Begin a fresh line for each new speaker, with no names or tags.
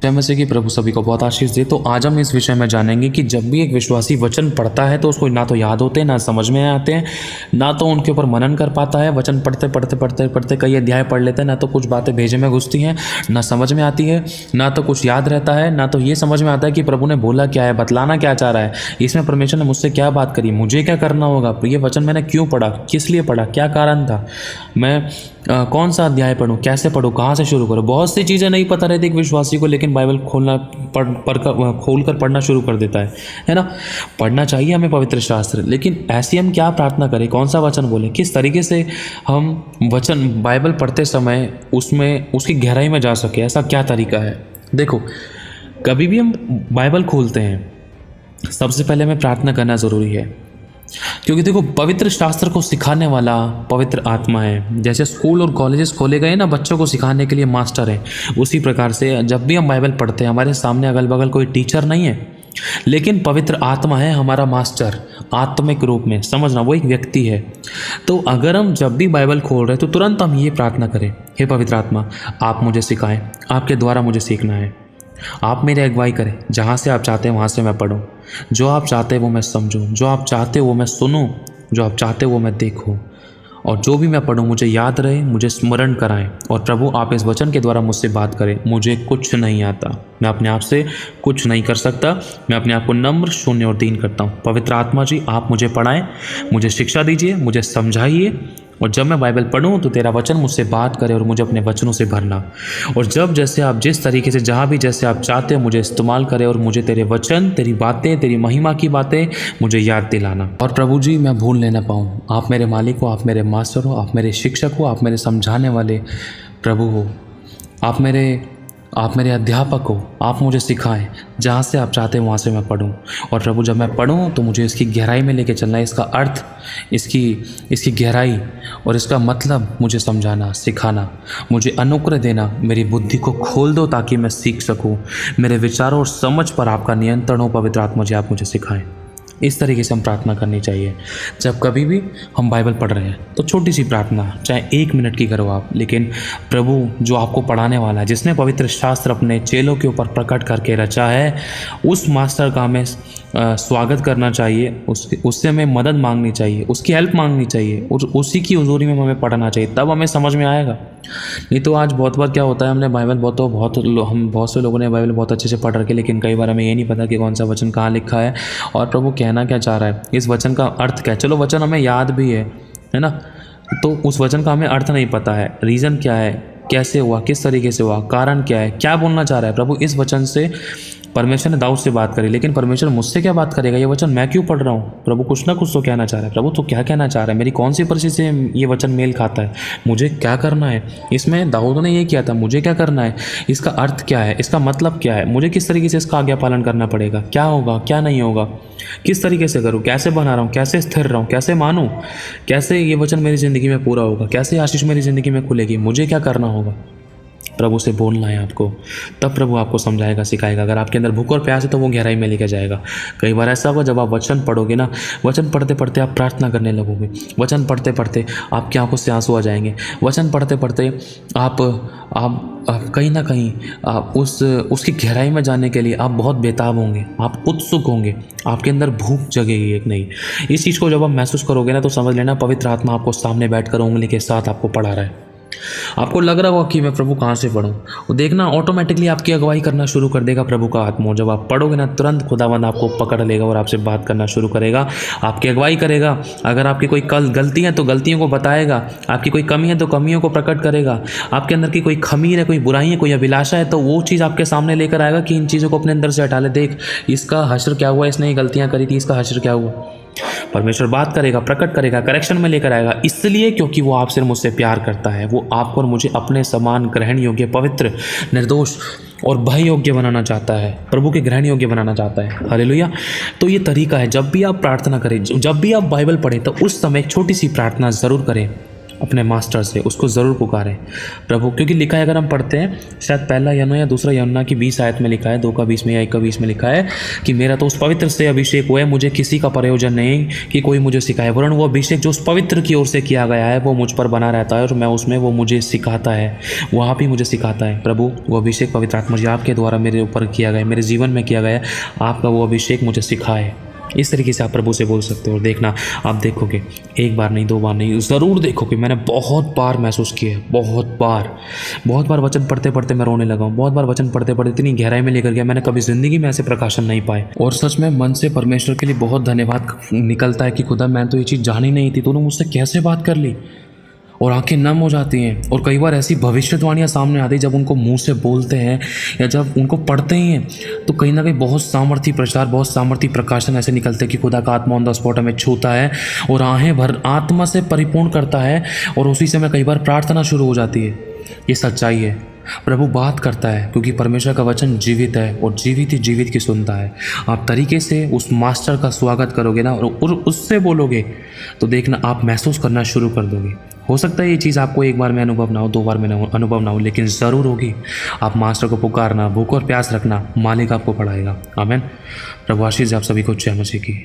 जय मसीह की। प्रभु सभी को बहुत आशीष दे। तो आज हम इस विषय में जानेंगे कि जब भी एक विश्वासी वचन पढ़ता है तो उसको ना तो याद होते हैं, ना समझ में आते हैं, ना तो उनके ऊपर मनन कर पाता है। वचन पढ़ते पढ़ते पढ़ते पढ़ते कई अध्याय पढ़ लेते हैं, ना तो कुछ बातें भेजे में घुसती हैं, ना समझ में आती है, ना तो कुछ याद रहता है, ना तो ये समझ में आता है कि प्रभु ने बोला क्या है, बतलाना क्या चाह रहा है, इसमें परमेश्वर ने मुझसे क्या बात करी, मुझे क्या करना होगा, ये वचन मैंने क्यों पढ़ा, किस लिए पढ़ा, क्या कारण था, मैं कौन सा अध्याय पढ़ूँ, कैसे पढ़ूँ, कहाँ से शुरू करूँ। बहुत सी चीज़ें नहीं पता रहती एक विश्वासी को, लेकिन बाइबल खोल कर पढ़ना शुरू कर देता है ना। पढ़ना चाहिए हमें पवित्र शास्त्र, लेकिन ऐसी हम क्या प्रार्थना करें, कौन सा वचन बोलें, किस तरीके से हम वचन बाइबल पढ़ते समय उसमें उसकी गहराई में जा सके, ऐसा क्या तरीका है। देखो, कभी भी हम बाइबल खोलते हैं सबसे पहले हमें प्रार्थना करना ज़रूरी है, क्योंकि देखो पवित्र शास्त्र को सिखाने वाला पवित्र आत्मा है। जैसे स्कूल और कॉलेजेस खोले गए ना बच्चों को सिखाने के लिए मास्टर हैं, उसी प्रकार से जब भी हम बाइबल पढ़ते हैं हमारे सामने अगल बगल कोई टीचर नहीं है, लेकिन पवित्र आत्मा है हमारा मास्टर, आत्मिक रूप में समझना, वो एक व्यक्ति है। तो अगर हम जब भी बाइबल खोल रहे हैं तो तुरंत हम ये प्रार्थना करें, हे पवित्र आत्मा आप मुझे सिखाएं, आपके द्वारा मुझे सीखना है, आप मेरी अगुवाई करें, जहाँ से आप चाहते हैं वहाँ से मैं पढूं, जो आप चाहते हैं वो मैं समझूं, जो आप चाहते हो वो मैं सुनूं, जो आप चाहते हो वो मैं देखूं, और जो भी मैं पढूं मुझे याद रहे, मुझे स्मरण कराएं। और प्रभु आप इस वचन के द्वारा मुझसे बात करें। मुझे कुछ नहीं आता, मैं अपने आप से कुछ नहीं कर सकता, मैं अपने आप को नम्र, शून्य और दीन करता हूँ। पवित्र आत्मा जी आप मुझे पढ़ाएं, मुझे शिक्षा दीजिए, मुझे समझाइए, और जब मैं बाइबल पढ़ूँ तो तेरा वचन मुझसे बात करे और मुझे अपने वचनों से भरना। और जब जैसे आप जिस तरीके से जहाँ भी जैसे आप चाहते हो मुझे इस्तेमाल करें, और मुझे तेरे वचन, तेरी बातें, तेरी महिमा की बातें मुझे याद दिलाना। और प्रभु जी मैं भूल लेना पाऊँ, आप मेरे मालिक हो, आप मेरे मास्टर हो, आप मेरे शिक्षक हो, आप मेरे समझाने वाले प्रभु हो, आप मेरे अध्यापक हो, आप मुझे सिखाएं, जहाँ से आप चाहते हैं वहाँ से मैं पढूं। और प्रभु जब मैं पढूं तो मुझे इसकी गहराई में लेके चलना है, इसका अर्थ, इसकी गहराई और इसका मतलब मुझे समझाना, सिखाना, मुझे अनुग्रह देना, मेरी बुद्धि को खोल दो ताकि मैं सीख सकूं, मेरे विचारों और समझ पर आपका नियंत्रण हो। पवित्र आत्मा जी आप मुझे सिखाएं। इस तरीके से हम प्रार्थना करनी चाहिए जब कभी भी हम बाइबल पढ़ रहे हैं। तो छोटी सी प्रार्थना, चाहे 1 मिनट की करो आप, लेकिन प्रभु जो आपको पढ़ाने वाला है, जिसने पवित्र शास्त्र अपने चेलों के ऊपर प्रकट करके रचा है, उस मास्टर का हमें स्वागत करना चाहिए, उससे हमें मदद मांगनी चाहिए, उसकी हेल्प मांगनी चाहिए, और उसी की हुजूरी में हमें पढ़ना चाहिए, तब हमें समझ में आएगा। नहीं तो आज बहुत बार क्या होता है, हमने बाइबल बहुत से लोगों ने बाइबल बहुत अच्छे से पढ़ रखे, लेकिन कई बार हमें ये नहीं पता कि कौन सा वचन कहाँ लिखा है और प्रभु कहना क्या चाह रहा है, इस वचन का अर्थ क्या है। चलो वचन हमें याद भी है ना, तो उस वचन का हमें अर्थ नहीं पता है, रीज़न क्या है, कैसे हुआ, किस तरीके से हुआ, कारण क्या है, क्या बोलना चाह रहा है प्रभु। इस वचन से परमेश्वर ने दाऊद से बात करी, लेकिन परमेश्वर मुझसे क्या बात करेगा, ये वचन मैं क्यों पढ़ रहा हूँ। प्रभु कुछ ना कुछ तो कहना चाह रहा है, प्रभु तो क्या कहना चाह रहा है, मेरी कौन सी परिस्थिति से ये वचन मेल खाता है, मुझे क्या करना है। इसमें दाऊद ने ये किया था, मुझे क्या करना है, इसका अर्थ क्या है, इसका मतलब क्या है, मुझे किस तरीके से इसका आज्ञा पालन करना पड़ेगा, क्या होगा क्या नहीं होगा, किस तरीके से करूँ, कैसे बना रहा हूँ, कैसे स्थिर रहूँ, कैसे मानूँ, कैसे ये वचन मेरी ज़िंदगी में पूरा होगा, कैसे आशीष मेरी ज़िंदगी में खुलेगी, मुझे क्या करना होगा। प्रभु से बोलना है आपको, तब प्रभु आपको समझाएगा, सिखाएगा। अगर आपके अंदर भूख और प्यास है तो वो गहराई में लेकर जाएगा। कई बार ऐसा होगा जब आप वचन पढ़ोगे ना, वचन पढ़ते पढ़ते आप प्रार्थना करने लगोगे, वचन पढ़ते पढ़ते आपकी आंखों से आंसू आ जाएंगे, वचन पढ़ते पढ़ते आप कहीं ना कहीं आप उसकी गहराई में जाने के लिए आप बहुत बेताब होंगे, आप उत्सुक होंगे, आपके अंदर भूख जगेगी एक नई। इस चीज़ को जब आप महसूस करोगे ना तो समझ लेना पवित्र आत्मा आपको सामने बैठकर उंगली के साथ आपको पढ़ा रहा है। आपको लग रहा होगा कि मैं प्रभु कहाँ से पढ़ूँ, वो देखना ऑटोमेटिकली आपकी अगुवाई करना शुरू कर देगा प्रभु का आत्मा। जब आप पढ़ोगे ना तुरंत खुदावंद आपको पकड़ लेगा और आपसे बात करना शुरू करेगा, आपकी अगुवाई करेगा। अगर आपकी कोई गलती है तो गलतियों को बताएगा, आपकी कोई कमी है तो कमियों को प्रकट करेगा, आपके अंदर की कोई खमीर है, कोई बुराई है, कोई अभिलाषा है तो वो चीज़ आपके सामने लेकर आएगा कि इन चीज़ों को अपने अंदर से हटा ले। देख इसका हश्र क्या हुआ, इसने ये गलतियाँ करी थी, इसका हश्र क्या हुआ। परमेश्वर बात करेगा, प्रकट करेगा, करेक्शन में लेकर आएगा, इसलिए क्योंकि वो आपसे मुझसे प्यार करता है। वो आपको और मुझे अपने समान ग्रहण योग्य, पवित्र, निर्दोष और भय योग्य बनाना चाहता है, प्रभु के ग्रहण योग्य बनाना चाहता है। हालेलुया। तो ये तरीका है, जब भी आप प्रार्थना करें, जब भी आप बाइबल पढ़ें तो उस समय एक छोटी सी प्रार्थना ज़रूर करें, अपने मास्टर से, उसको ज़रूर पुकारें प्रभु। क्योंकि लिखा है, अगर हम पढ़ते हैं शायद पहला यूहन्ना या दूसरा यूहन्ना की 20 आयत में लिखा है, 2 का 20 में या 1 का 20 में लिखा है कि मेरा तो उस पवित्र से अभिषेक हुआ है, मुझे किसी का प्रयोजन नहीं कि कोई मुझे सिखाए, वरन वो अभिषेक जो उस पवित्र की ओर से किया गया है वो मुझ पर बना रहता है और मैं उसमें, वो मुझे सिखाता है, वो आप ही मुझे सिखाता है प्रभु। वो अभिषेक पवित्र आत्मा जी आपके द्वारा मेरे ऊपर किया गया है, मेरे जीवन में किया गया है, आपका वो अभिषेक मुझे सिखाए। इस तरीके से आप प्रभु से बोल सकते हो। और देखना, आप देखोगे, एक बार नहीं, 2 बार नहीं, ज़रूर देखोगे। मैंने बहुत बार महसूस किया है, बहुत बार वचन पढ़ते पढ़ते मैं रोने लगा हूँ। बहुत बार वचन पढ़ते पढ़ते इतनी गहराई में लेकर गया, मैंने कभी ज़िंदगी में ऐसे प्रकाशन नहीं पाए। और सच में मन से परमेश्वर के लिए बहुत धन्यवाद निकलता है कि खुदा, मैं तो ये चीज़ जान ही नहीं थी, तूने मुझसे कैसे बात कर ली। और आंखें नम हो जाती हैं। और कई बार ऐसी भविष्यवाणियाँ सामने आती, जब उनको मुंह से बोलते हैं या जब उनको पढ़ते ही हैं, तो कहीं ना कहीं बहुत सामर्थी प्रचार, बहुत सामर्थी प्रकाशन ऐसे निकलते हैं कि खुदा का आत्मा ऑन द स्पॉट हमें छूता है और आहें भर आत्मा से परिपूर्ण करता है। और उसी समय कई बार प्रार्थना शुरू हो जाती है। ये सच्चाई है, प्रभु बात करता है, क्योंकि परमेश्वर का वचन जीवित है और जीवित ही जीवित की सुनता है। आप तरीके से उस मास्टर का स्वागत करोगे ना और उससे बोलोगे, तो देखना आप महसूस करना शुरू कर दोगे। हो सकता है ये चीज़ आपको एक बार में अनुभव ना हो, 2 बार में अनुभव ना हो, लेकिन ज़रूर होगी। आप मास्टर को पुकारना, भूख और प्यास रखना, मालिक आपको पढ़ाएगा। आमीन। प्रभु आशीष आप सभी को जय मसीह की।